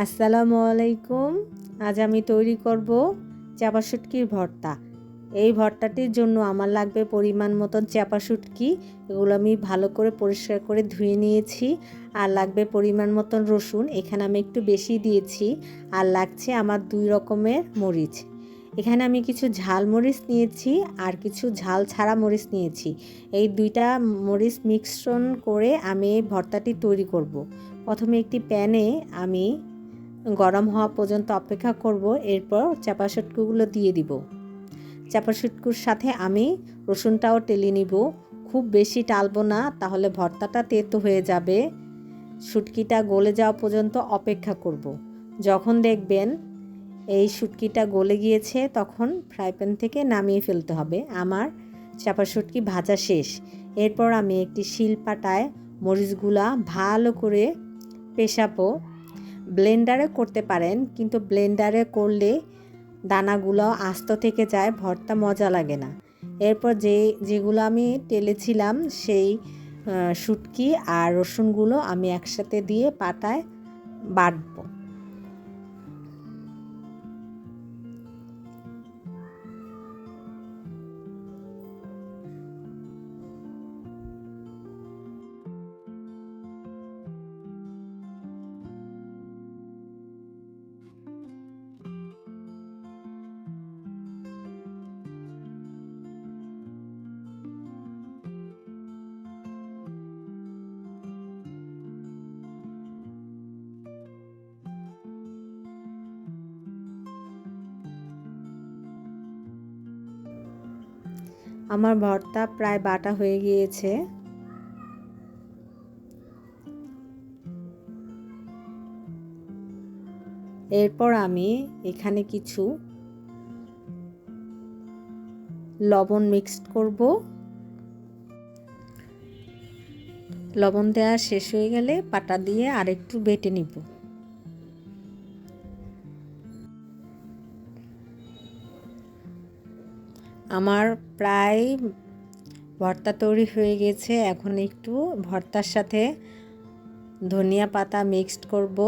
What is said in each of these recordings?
আসসালামু আলাইকুম। আজ আমি তৈরি করব চাপা শুটকির ভর্তা। এই ভর্তাটির জন্য আমার লাগবে পরিমাণ মতন চাপা শুটকি। এগুলো আমি ভালো করে পরিষ্কার করে ধুয়ে নিয়েছি। আর লাগবে পরিমাণ মতন রসুন, এখানে আমি একটু বেশি দিয়েছি। আর লাগছে আমার 2 রকমের মরিচ। এখানে আমি কিছু ঝাল মরিচ নিয়েছি আর কিছু ঝাল ছাড়া মরিচ নিয়েছি। এই 2টা মরিচ মিশ্রণ করে আমি এই ভর্তাটি তৈরি করব। প্রথমে একটি প্যানে আমি গরম হওয়া পর্যন্ত অপেক্ষা করব। এরপর চাপা শুটকিগুলো দিয়ে দিব। চাপা শুটকির সাথে আমি রসুনটাও টেলে নিব। খুব বেশি টালবো না, তাহলে ভর্তাটা তেতো হয়ে যাবে। শুটকিটা গলে যাওয়া পর্যন্ত অপেক্ষা করব। যখন দেখবেন এই শুটকিটা গলে গিয়েছে তখন ফ্রাই প্যান থেকে নামিয়ে ফেলতে হবে। আমার চাপা শুটকি ভাজা শেষ। এরপর আমি একটি শিলপাটায় মরিচগুলা ভালো করে পেশাবো। ব্লেন্ডারে করতে পারেন, কিন্তু ব্লেন্ডারে করলে দানাগুলো আস্ত থেকে যায়, ভর্তা মজা লাগে না। এরপর যেগুলো আমি টেলেছিলাম সেই শুটকি আর রসুনগুলো আমি একসাথে দিয়ে পাটায় বাটবো। আমার ভর্তা প্রায় বাটা হয়ে গিয়েছে। এরপর আমি এখানে কিছু লবণ মিক্সড করব। লবণ দেওয়া শেষ হয়ে গেলে পাটা দিয়ে আরেকটু বেটে নিব। আমার প্রায় ভর্তা তৈরি হয়ে গেছে। এখন একটু ভর্তার সাথে ধনিয়া পাতা মিক্সড করব।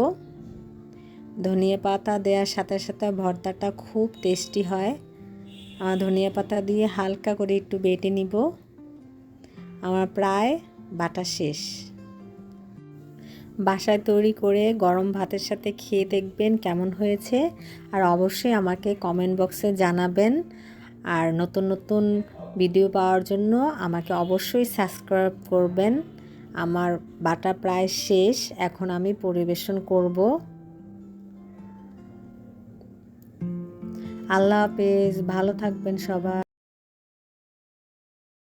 ধনিয়া পাতা দেওয়ার সাথে সাথে ভর্তাটা খুব টেস্টি হয়। ধনিয়া পাতা দিয়ে হালকা করে একটু বেটে নিব। আমার প্রায় বাটা শেষ। বাসায় তৈরি করে গরম ভাতের সাথে খেয়ে দেখবেন কেমন হয়েছে। আর অবশ্যই আমাকে কমেন্ট বক্সে জানাবেন। আর নতুন নতুন ভিডিও পাওয়ার জন্য আমাকে অবশ্যই সাবস্ক্রাইব করবেন। আমার বাটা প্রায় শেষ, এখন আমি পরিবেশন করব। আল্লাহ হাফেজ, ভালো থাকবেন সবাই।